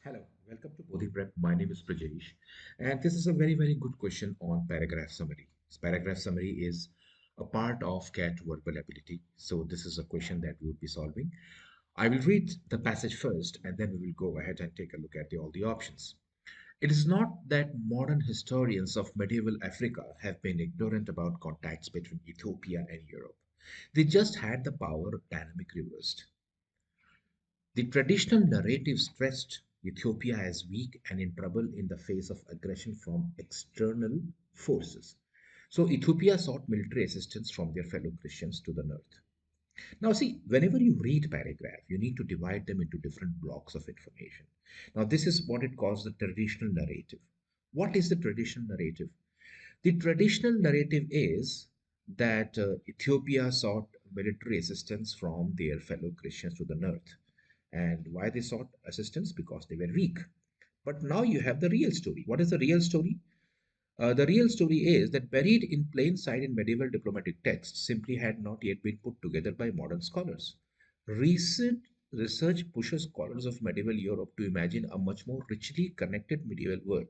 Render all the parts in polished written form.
Hello, welcome to Bodhi Prep. My name is Prajesh, and this is a very good question on paragraph summary. This paragraph summary is a part of CAT verbal ability. So, this is a question that we would be solving. I will read the passage first, and then we will go ahead and take a look at all the options. It is not that modern historians of medieval Africa have been ignorant about contacts between Ethiopia and Europe. They just had the power dynamic reversed. The traditional narrative stressed Ethiopia as weak and in trouble in the face of aggression from external forces. So Ethiopia sought military assistance from their fellow Christians to the north. Now, see, whenever you read paragraph, you need to divide them into different blocks of information. Now, this is what it calls the traditional narrative. What is the traditional narrative? The traditional narrative is that Ethiopia sought military assistance from their fellow Christians to the north. And why they sought assistance? Because they were weak. But now you have the real story. What is the real story? The real story is that buried in plain sight in medieval diplomatic texts simply had not yet been put together by modern scholars. Recent research pushes scholars of medieval Europe to imagine a much more richly connected medieval world.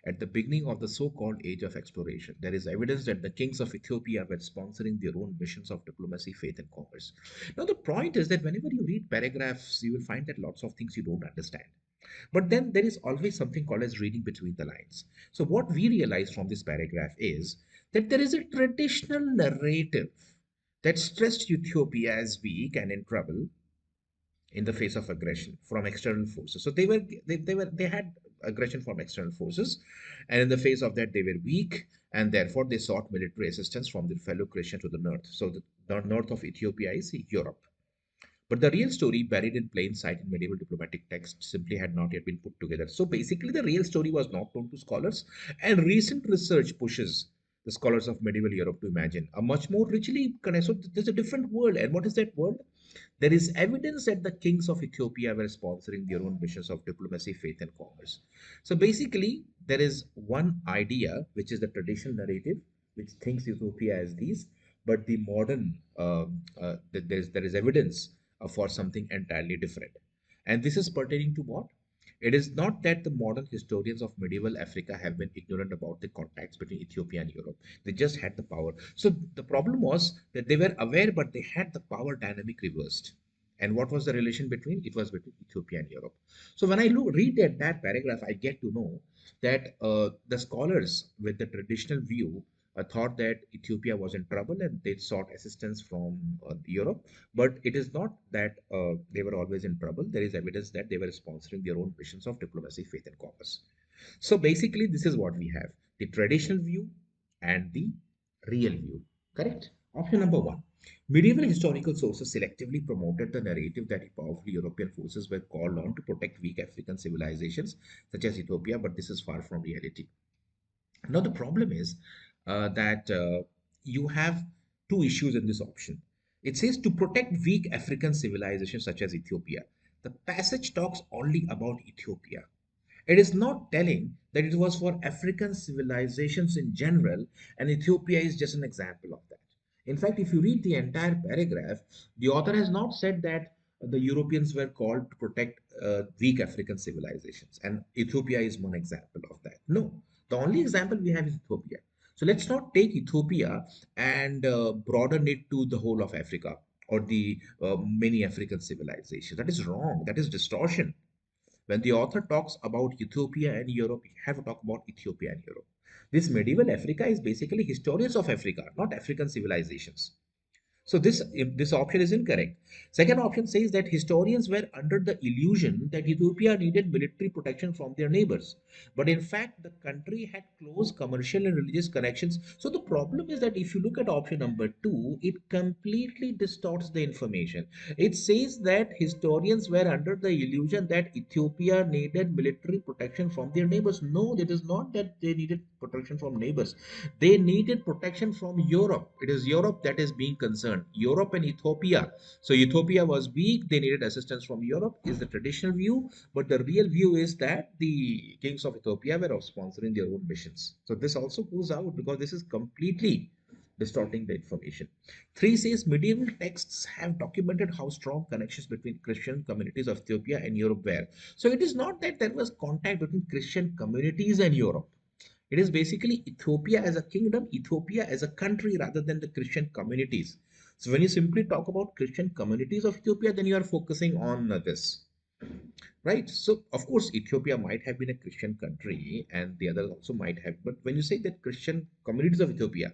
At the beginning of the so called age of exploration, there is evidence that the kings of Ethiopia were sponsoring their own missions of diplomacy, faith, and commerce. Now, the point is that whenever you read paragraphs, you will find that lots of things you don't understand. But then there is always something called as reading between the lines. So, what we realize from this paragraph is that there is a traditional narrative that stressed Ethiopia as weak and in trouble in the face of aggression from external forces. So they had aggression from external forces, and in the face of that they were weak, and therefore they sought military assistance from their fellow Christians to the north. So the north of Ethiopia is Europe. But the real story, buried in plain sight in medieval diplomatic texts, simply had not yet been put together. So basically, the real story was not known to scholars, and recent research pushes the scholars of medieval Europe to imagine a much more richly connected. So there's a different world, and what is that world? There is evidence that the kings of Ethiopia were sponsoring their own missions of diplomacy, faith, and commerce. So basically, there is one idea, which is the traditional narrative, which thinks Ethiopia as these, but the modern, there is evidence for something entirely different. And this is pertaining to what? It is not that the modern historians of medieval Africa have been ignorant about the contacts between Ethiopia and Europe. They just had the power. So the problem was that they were aware, but they had the power dynamic reversed. And what was the relation between? It was between Ethiopia and Europe. So when I read that paragraph, I get to know that the scholars with the traditional view thought that Ethiopia was in trouble and they sought assistance from Europe. But it is not that they were always in trouble. There is evidence that they were sponsoring their own missions of diplomacy, faith, and commerce. So basically, this is what we have: the traditional view and the real view. Correct? Option number one. Medieval historical sources selectively promoted the narrative that powerful European forces were called on to protect weak African civilizations such as Ethiopia, but this is far from reality. Now, the problem is that you have two issues in this option. It says to protect weak African civilizations such as Ethiopia. The passage talks only about Ethiopia. It is not telling that it was for African civilizations in general, and Ethiopia is just an example of that. In fact, if you read the entire paragraph, the author has not said that the Europeans were called to protect weak African civilizations, and Ethiopia is one example of that. No, the only example we have is Ethiopia. So let's not take Ethiopia and broaden it to the whole of Africa or the many African civilizations. That is wrong. That is distortion. When the author talks about Ethiopia and Europe, you have to talk about Ethiopia and Europe. This medieval Africa is basically historians of Africa, not African civilizations. So this option is incorrect. Second option says that historians were under the illusion that Ethiopia needed military protection from their neighbors. But in fact, the country had close commercial and religious connections. So the problem is that if you look at option number two, it completely distorts the information. It says that historians were under the illusion that Ethiopia needed military protection from their neighbors. No, it is not that they needed protection from neighbors. They needed protection from Europe. It is Europe that is being concerned. Europe and Ethiopia. So Ethiopia was weak. They needed assistance from Europe is the traditional view. But the real view is that the kings of Ethiopia were sponsoring their own missions. So this also goes out because this is completely distorting the information. 3 says medieval texts have documented how strong connections between Christian communities of Ethiopia and Europe were. So it is not that there was contact between Christian communities and Europe. It is basically Ethiopia as a kingdom, Ethiopia as a country rather than the Christian communities. So when you simply talk about Christian communities of Ethiopia, then you are focusing on this. Right. So, of course, Ethiopia might have been a Christian country and the others also might have. But when you say that Christian communities of Ethiopia,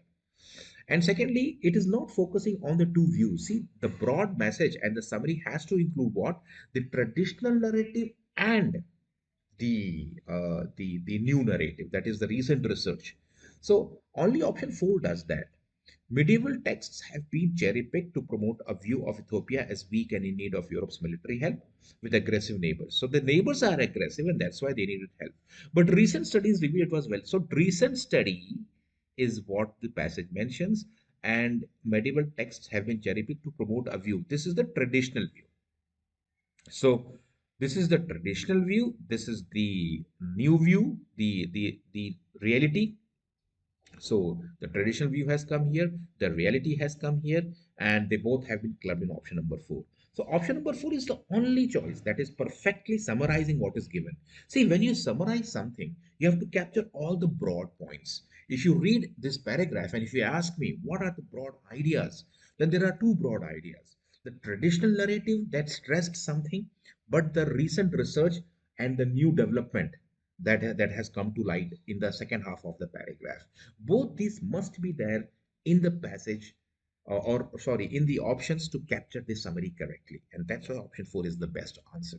and secondly, it is not focusing on the two views. See, the broad message and the summary has to include what? The traditional narrative and the new narrative, that is the recent research. So only option 4 does that. Medieval texts have been cherry-picked to promote a view of Ethiopia as weak and in need of Europe's military help with aggressive neighbors. So the neighbors are aggressive and that's why they needed help. But recent studies reveal it was well. So recent study is what the passage mentions, and medieval texts have been cherry-picked to promote a view. This is the traditional view. So this is the traditional view. This is the new view, the reality. So the traditional view has come here, the reality has come here, and they both have been clubbed in option number 4. So option number 4 is the only choice that is perfectly summarizing what is given. See, when you summarize something, you have to capture all the broad points. If you read this paragraph and if you ask me what are the broad ideas, then there are two broad ideas. The traditional narrative that stressed something, but the recent research and the new development that has come to light in the second half of the paragraph. Both these must be there in the passage or sorry, in the options to capture the summary correctly. And that's why option 4 is the best answer.